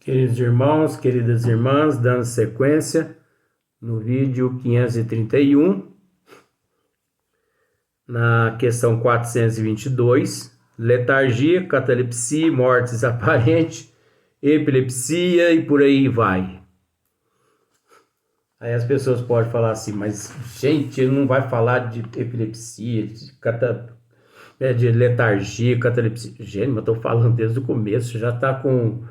Queridos irmãos, queridas irmãs, dando sequência no vídeo 531, na questão 422, letargia, catalepsia, mortes aparente, epilepsia e por aí vai. Aí as pessoas podem falar assim, mas gente, ele não vai falar de epilepsia, de letargia, catalepsia. Gente, mas eu tô falando desde o começo, já tá com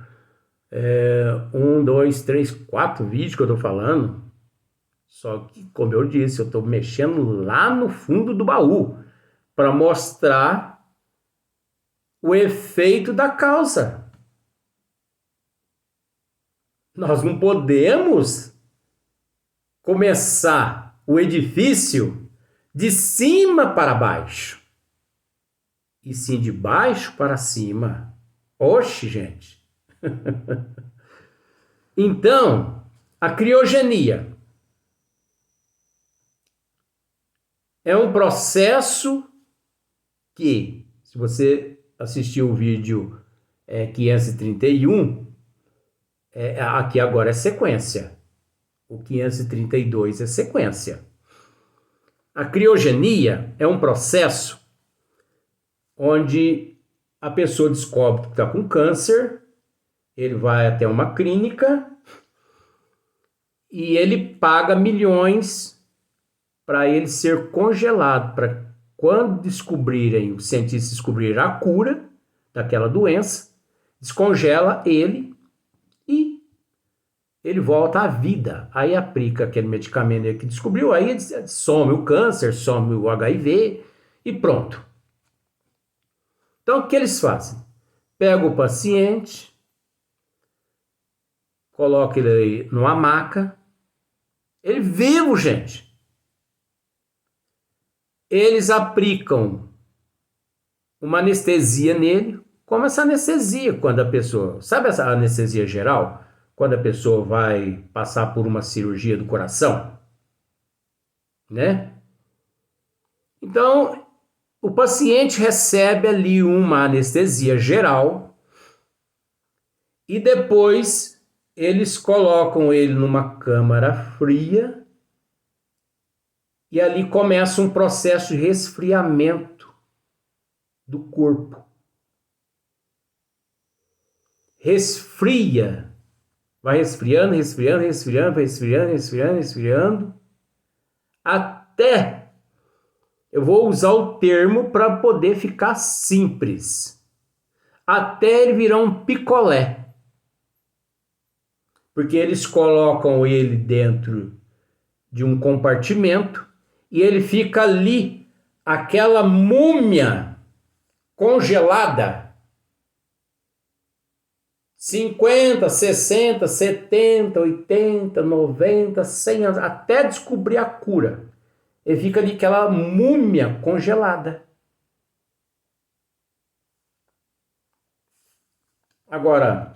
4 vídeos que eu tô falando. Só que, como eu disse, eu tô mexendo lá no fundo do baú para mostrar o efeito da causa. Nós não podemos começar o edifício de cima para baixo, e sim de baixo para cima. Oxe, gente. Então, a criogenia é um processo que, se você assistiu o vídeo 531, aqui agora é sequência. O 532 é sequência. A criogenia é um processo onde a pessoa descobre que está com câncer, ele vai até uma clínica e ele paga milhões para ele ser congelado, para quando descobrirem, os cientistas descobrirem a cura daquela doença, descongela ele e ele volta à vida. Aí aplica aquele medicamento que descobriu, aí some o câncer, some o HIV e pronto. Então o que eles fazem? Pega o paciente, coloca ele numa maca, ele vivo, gente. Eles aplicam uma anestesia nele, como essa anestesia quando a pessoa... Sabe essa anestesia geral? Quando a pessoa vai passar por uma cirurgia do coração, né? Então, o paciente recebe ali uma anestesia geral e depois eles colocam ele numa câmara fria e ali começa um processo de resfriamento do corpo. Resfria. Vai resfriando, resfriando, resfriando, resfriando, resfriando, resfriando, até, eu vou usar o termo para poder ficar simples, até ele virar um picolé. Porque eles colocam ele dentro de um compartimento e ele fica ali, aquela múmia congelada, 50, 60, 70, 80, 90, 100 anos, até descobrir a cura. Ele fica ali aquela múmia congelada. Agora,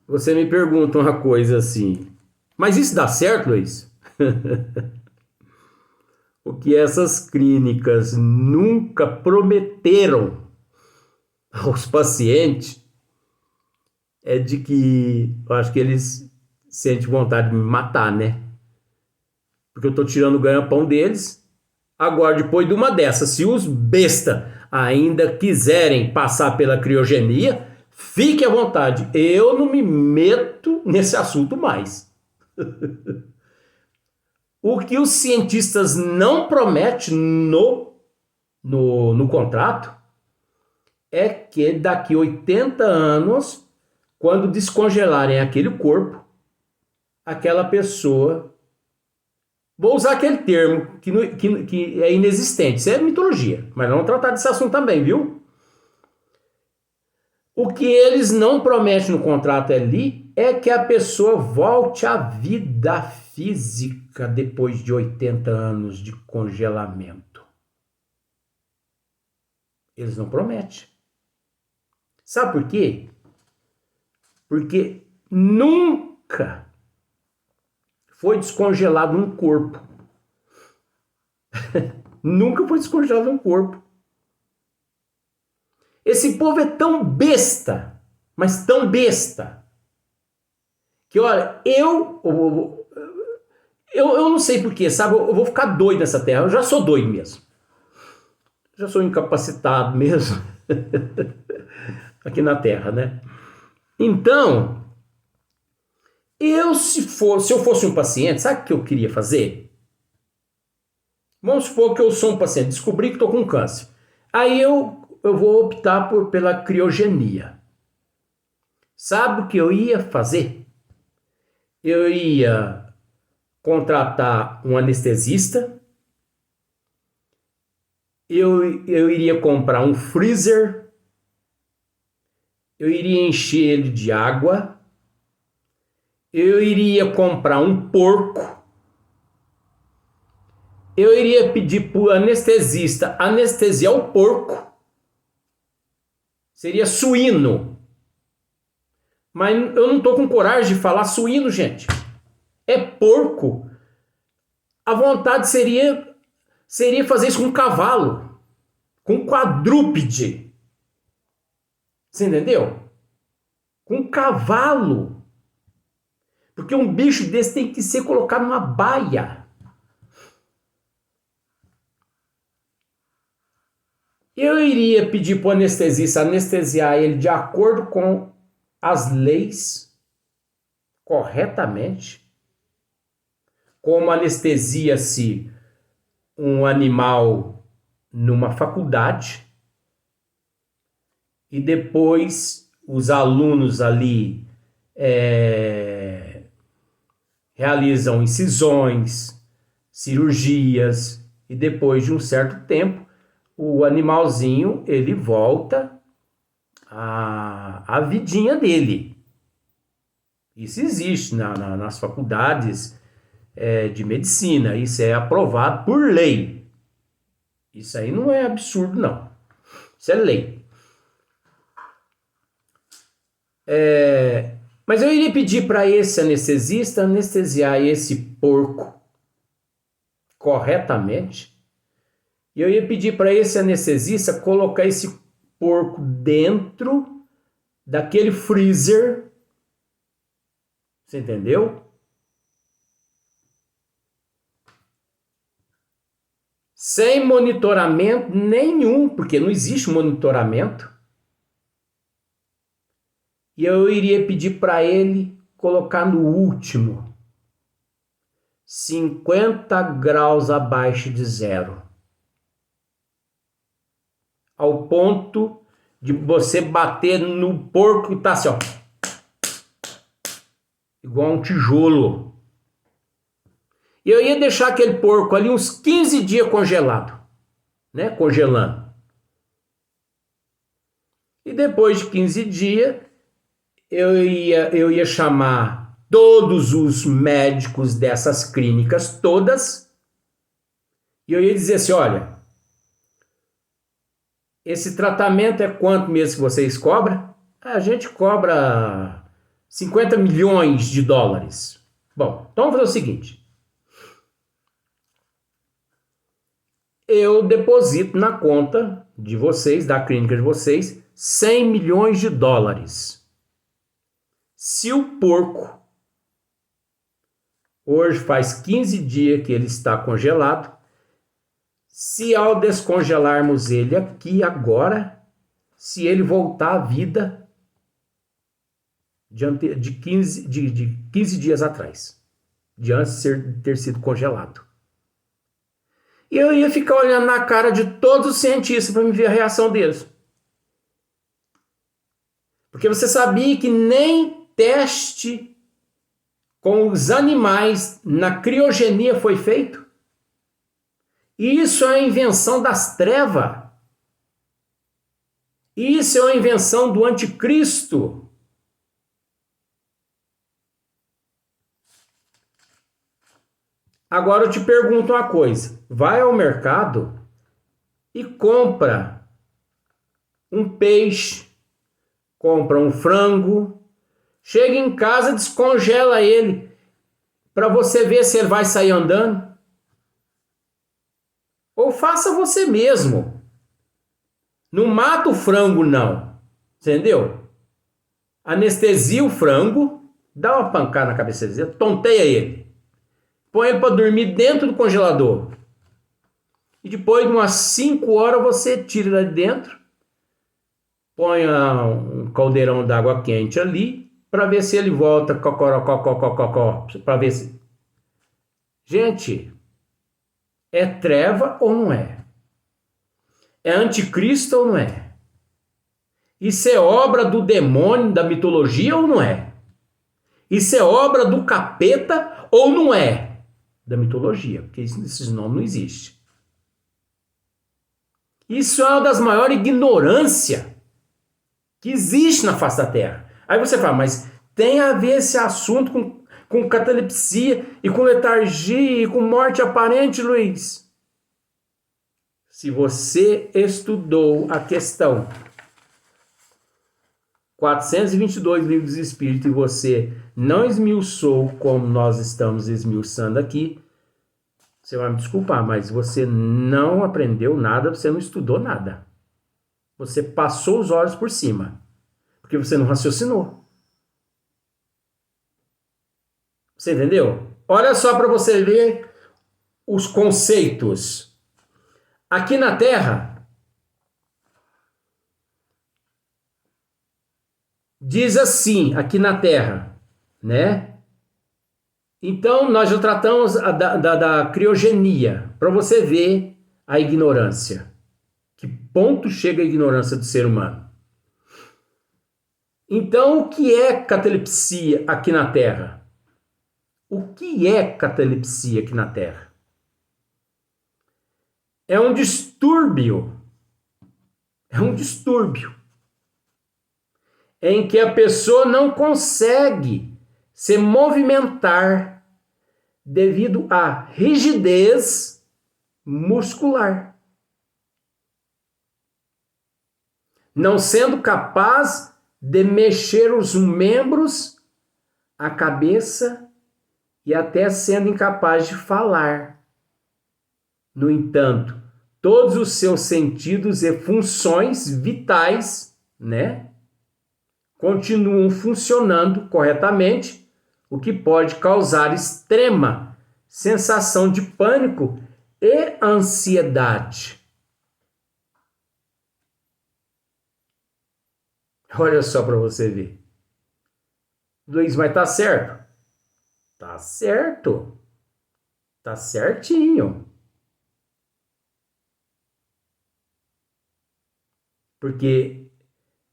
você me pergunta uma coisa assim, mas isso dá certo, Luiz? O que essas clínicas nunca prometeram aos pacientes é de que eu acho que eles sentem vontade de me matar, né? Porque eu tô tirando o ganha-pão deles. Agora, depois de uma dessas, se os besta ainda quiserem passar pela criogenia, fique à vontade. Eu não me meto nesse assunto mais. O que os cientistas não prometem no contrato é que daqui a 80 anos, quando descongelarem aquele corpo, aquela pessoa... Vou usar aquele termo que é inexistente. Isso é mitologia, mas vamos tratar desse assunto também, viu? O que eles não prometem no contrato ali é que a pessoa volte à vida física depois de 80 anos de congelamento. Eles não prometem. Sabe por quê? Porque nunca foi descongelado um corpo. Nunca foi descongelado um corpo. Esse povo é tão besta, mas tão besta, que olha, eu não sei porquê, sabe? Eu vou ficar doido nessa terra, eu já sou doido mesmo. Já sou incapacitado mesmo aqui na terra, né? Então, se eu fosse um paciente, sabe o que eu queria fazer? Vamos supor que eu sou um paciente, descobri que estou com câncer. Aí eu vou optar pela criogenia. Sabe o que eu ia fazer? Eu ia contratar um anestesista, eu iria comprar um freezer, eu iria encher ele de água, eu iria comprar um porco, eu iria pedir para o anestesista anestesiar o porco, seria suíno, mas eu não estou com coragem de falar suíno, gente, é porco. A vontade seria fazer isso com um cavalo, com um quadrúpede, você entendeu? Com um cavalo, porque um bicho desse tem que ser colocado numa baia. Eu iria pedir para o anestesista anestesiar ele de acordo com as leis, corretamente, como anestesia-se um animal numa faculdade, e depois os alunos ali realizam incisões, cirurgias, e depois de um certo tempo o animalzinho ele volta à vidinha dele. Isso existe nas faculdades de medicina, isso é aprovado por lei. Isso aí não é absurdo, não. Isso é lei. Mas eu iria pedir para esse anestesista anestesiar esse porco corretamente. E eu ia pedir para esse anestesista colocar esse porco dentro daquele freezer. Você entendeu? Sem monitoramento nenhum, porque não existe monitoramento. E eu iria pedir para ele colocar no último 50 graus abaixo de zero. Ao ponto de você bater no porco e tá assim, ó. Igual um tijolo. E eu ia deixar aquele porco ali uns 15 dias congelado, né? Congelando. E depois de 15 dias, eu ia chamar todos os médicos dessas clínicas, todas, e eu ia dizer assim, olha, esse tratamento é quanto mesmo que vocês cobram? A gente cobra 50 milhões de dólares. Bom, então vamos fazer o seguinte. Eu deposito na conta de vocês, da clínica de vocês, 100 milhões de dólares. Se o porco, hoje faz 15 dias que ele está congelado, se ao descongelarmos ele aqui agora, se ele voltar à vida de 15 dias atrás, de antes de ter sido congelado. E eu ia ficar olhando na cara de todos os cientistas para me ver a reação deles. Porque você sabia que nem teste com os animais na criogenia foi feito? Isso é a invenção das trevas. Isso é a invenção do anticristo. Agora eu te pergunto uma coisa. Vai ao mercado e compra um peixe, compra um frango, chega em casa, descongela ele para você ver se ele vai sair andando. Ou faça você mesmo. Não mata o frango, não. Entendeu? anestesia o frango, dá uma pancada na cabeça dele, tonteia ele, põe ele para dormir dentro do congelador. E depois de umas 5 horas você tira ele de dentro, põe um caldeirão d'água quente ali, para ver se ele volta cocorocó, para ver se... Gente, é treva ou não é? É anticristo ou não é? Isso é obra do demônio, da mitologia ou não é? Isso é obra do capeta ou não é? Da mitologia, porque esses nomes não existem. Isso é uma das maiores ignorâncias que existe na face da Terra. Aí você fala, mas tem a ver esse assunto com catalepsia e com letargia e com morte aparente, Luiz? Se você estudou a questão 422 livros dos Espíritos e você não esmiuçou como nós estamos esmiuçando aqui, você vai me desculpar, mas você não aprendeu nada, você não estudou nada. Você passou os olhos por cima, porque você não raciocinou. Você entendeu? Olha só para você ver os conceitos. Aqui na Terra, diz assim, aqui na Terra, né? Então, nós já tratamos da criogenia, para você ver a ignorância. Que ponto chega a ignorância do ser humano? Então, o que é catalepsia aqui na Terra? O que é catalepsia aqui na Terra? É um distúrbio. É um distúrbio em que a pessoa não consegue se movimentar devido à rigidez muscular, não sendo capaz de mexer os membros, a cabeça e até sendo incapaz de falar. No entanto, todos os seus sentidos e funções vitais, né, continuam funcionando corretamente, o que pode causar extrema sensação de pânico e ansiedade. Olha só para você ver. Luiz, mas tá certo? Tá certo. Tá certinho. Porque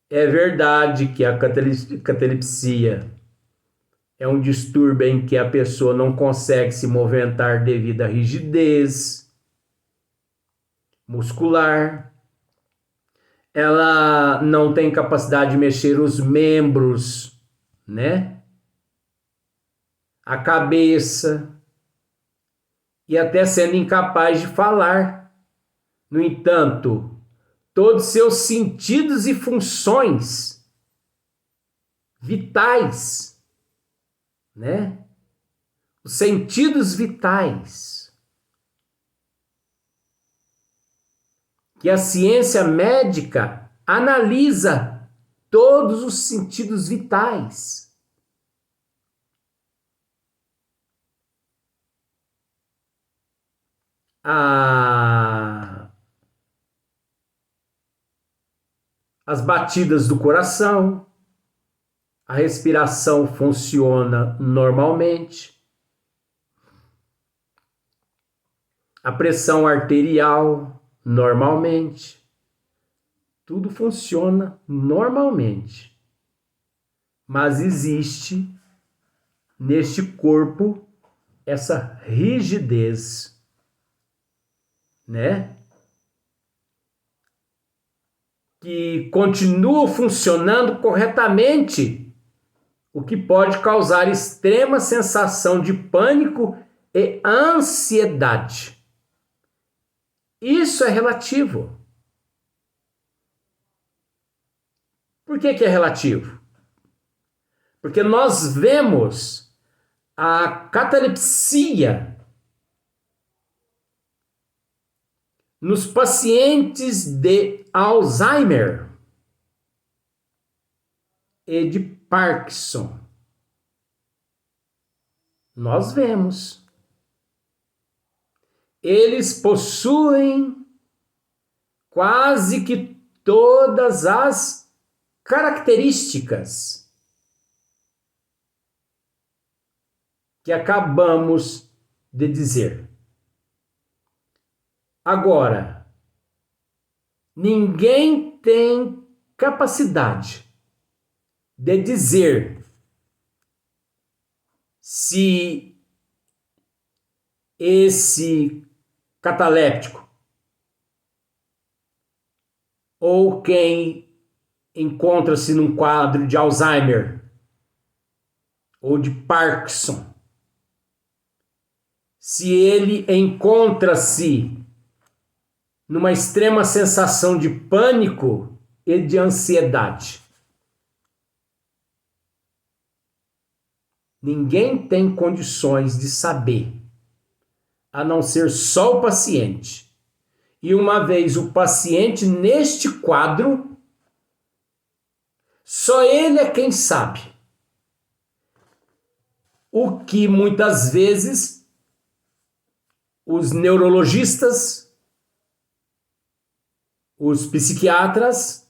é verdade que a catalepsia é um distúrbio em que a pessoa não consegue se movimentar devido à rigidez muscular. Ela não tem capacidade de mexer os membros, né? A cabeça e até sendo incapaz de falar. No entanto, todos seus sentidos e funções vitais, né? Os sentidos vitais que a ciência médica analisa todos os sentidos vitais. As batidas do coração, a respiração funciona normalmente, a pressão arterial normalmente, tudo funciona normalmente. Mas existe neste corpo essa rigidez, né? Que continua funcionando corretamente, o que pode causar extrema sensação de pânico e ansiedade. Isso é relativo. Por que é relativo? Porque nós vemos a catalepsia nos pacientes de Alzheimer e de Parkinson. Nós vemos. Eles possuem quase que todas as características que acabamos de dizer. Agora, ninguém tem capacidade de dizer se esse cataléptico ou quem encontra-se num quadro de Alzheimer ou de Parkinson, se ele encontra-se numa extrema sensação de pânico e de ansiedade. Ninguém tem condições de saber, a não ser só o paciente. E uma vez o paciente neste quadro, só ele é quem sabe. O que muitas vezes os neurologistas, os psiquiatras,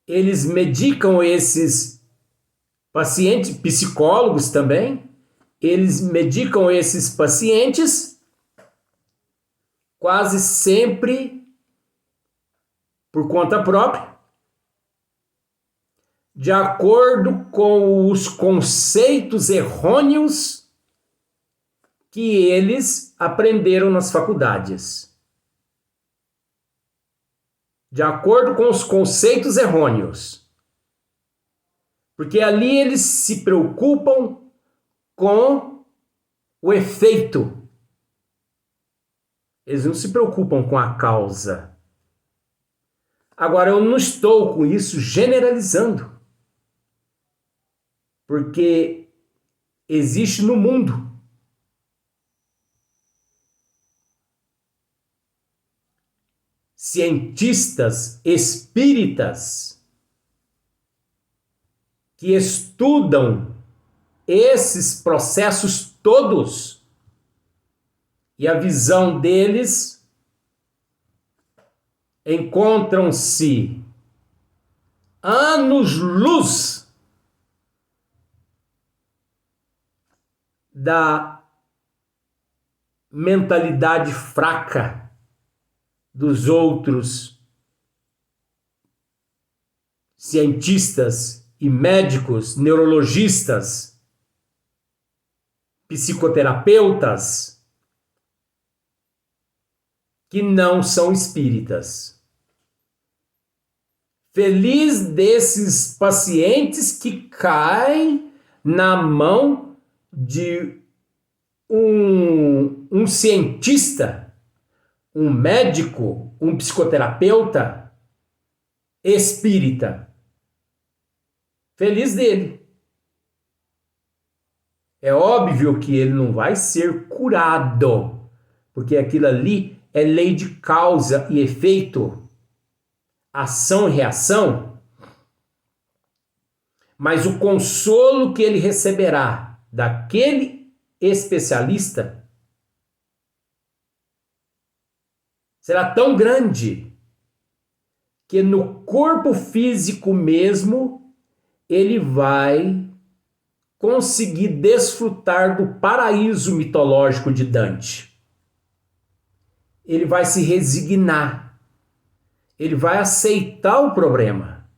eles medicam esses pacientes, psicólogos também, eles medicam esses pacientes quase sempre por conta própria, de acordo com os conceitos errôneos que eles aprenderam nas faculdades. De acordo com os conceitos errôneos. Porque ali eles se preocupam com o efeito. Eles não se preocupam com a causa. Agora, eu não estou com isso generalizando. Porque existe no mundo cientistas espíritas que estudam esses processos todos e a visão deles encontram-se anos-luz da mentalidade fraca dos outros cientistas e médicos, neurologistas, psicoterapeutas, que não são espíritas. Feliz desses pacientes que caem na mão de um cientista, um médico, um psicoterapeuta espírita. Feliz dele. É óbvio que ele não vai ser curado, porque aquilo ali é lei de causa e efeito, ação e reação. Mas o consolo que ele receberá daquele especialista será tão grande que no corpo físico mesmo ele vai conseguir desfrutar do paraíso mitológico de Dante. Ele vai se resignar. Ele vai aceitar o problema.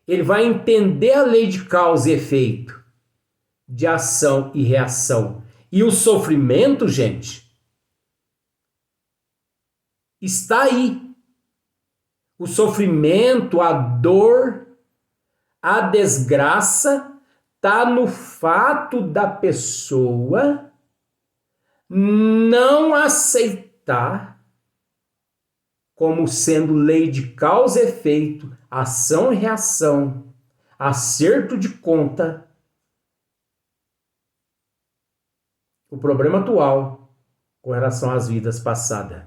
Ele vai entender a lei de causa e efeito, de ação e reação. E o sofrimento, gente, está aí. O sofrimento, a dor, a desgraça está no fato da pessoa não aceitar como sendo lei de causa e efeito, ação e reação, acerto de conta, o problema atual com relação às vidas passadas.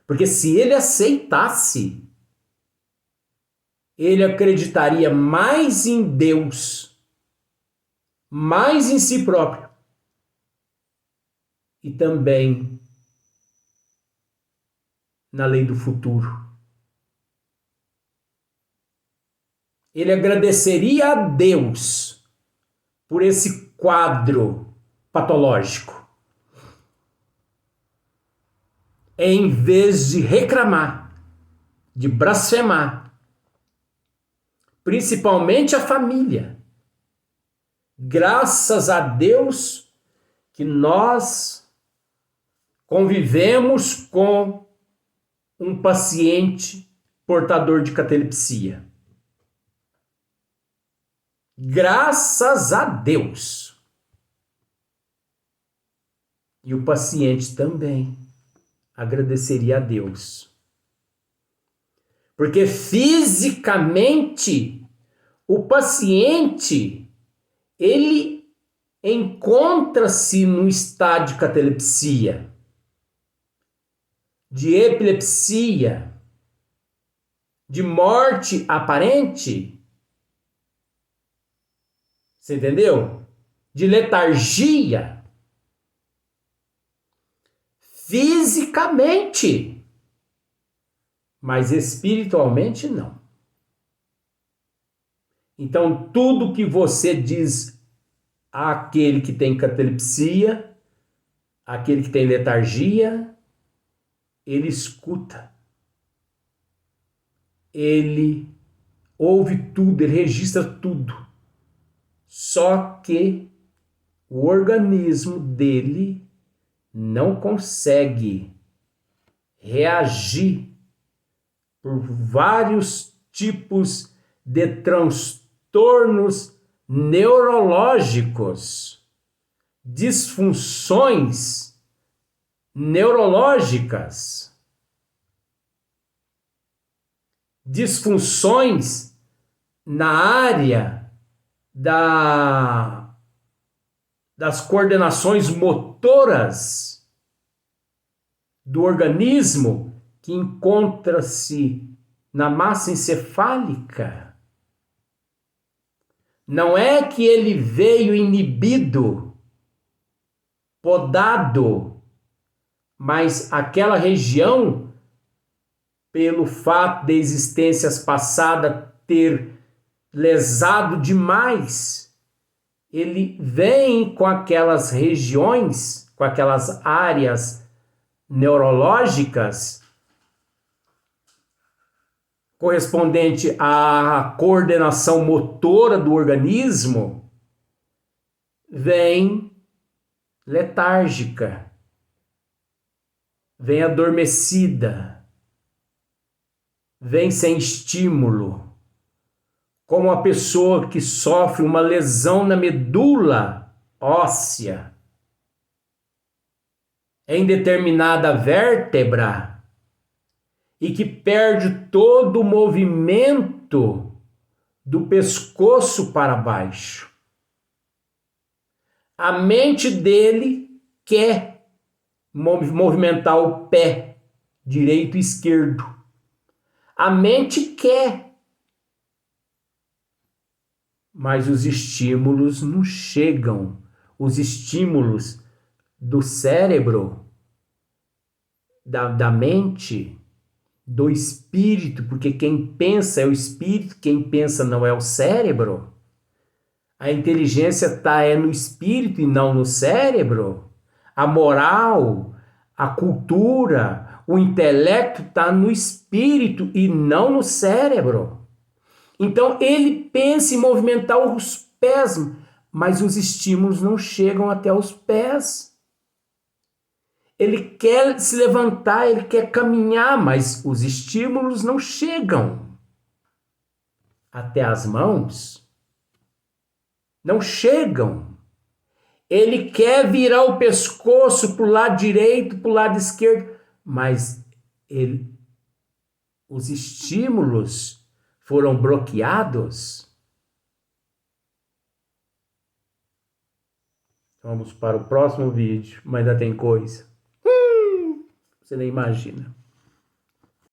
Porque se ele aceitasse, ele acreditaria mais em Deus, mais em si próprio e também na lei do futuro. Ele agradeceria a Deus por esse quadro patológico, em vez de reclamar, de blasfemar, principalmente a família. Graças a Deus que nós convivemos com um paciente portador de catalepsia. Graças a Deus. E o paciente também agradeceria a Deus. Porque fisicamente o paciente ele encontra-se no estado de catalepsia, de epilepsia, de morte aparente. Você entendeu? De letargia. Fisicamente. Mas espiritualmente não. Então, tudo que você diz àquele que tem catalepsia, àquele que tem letargia, ele escuta. Ele ouve tudo, ele registra tudo. Só que o organismo dele não consegue reagir por vários tipos de transtornos neurológicos, disfunções neurológicas, disfunções na área das coordenações motoras do organismo que encontra-se na massa encefálica. Não é que ele veio inibido, podado, mas aquela região, pelo fato de existências passadas ter lesado demais, ele vem com aquelas regiões, com aquelas áreas neurológicas correspondente à coordenação motora do organismo, vem letárgica, vem adormecida, vem sem estímulo, como a pessoa que sofre uma lesão na medula óssea em determinada vértebra e que perde todo o movimento do pescoço para baixo. A mente dele quer movimentar o pé direito e esquerdo. A mente quer, mas os estímulos não chegam. Os estímulos do cérebro, da mente, do espírito, porque quem pensa é o espírito, quem pensa não é o cérebro. A inteligência está no espírito e não no cérebro. A moral, a cultura, o intelecto está no espírito e não no cérebro. Então ele pensa em movimentar os pés, mas os estímulos não chegam até os pés. Ele quer se levantar, ele quer caminhar, mas os estímulos não chegam até as mãos. Não chegam. Ele quer virar o pescoço para o lado direito, para o lado esquerdo, mas os estímulos foram bloqueados. Vamos para o próximo vídeo, mas ainda tem coisa. Você nem imagina.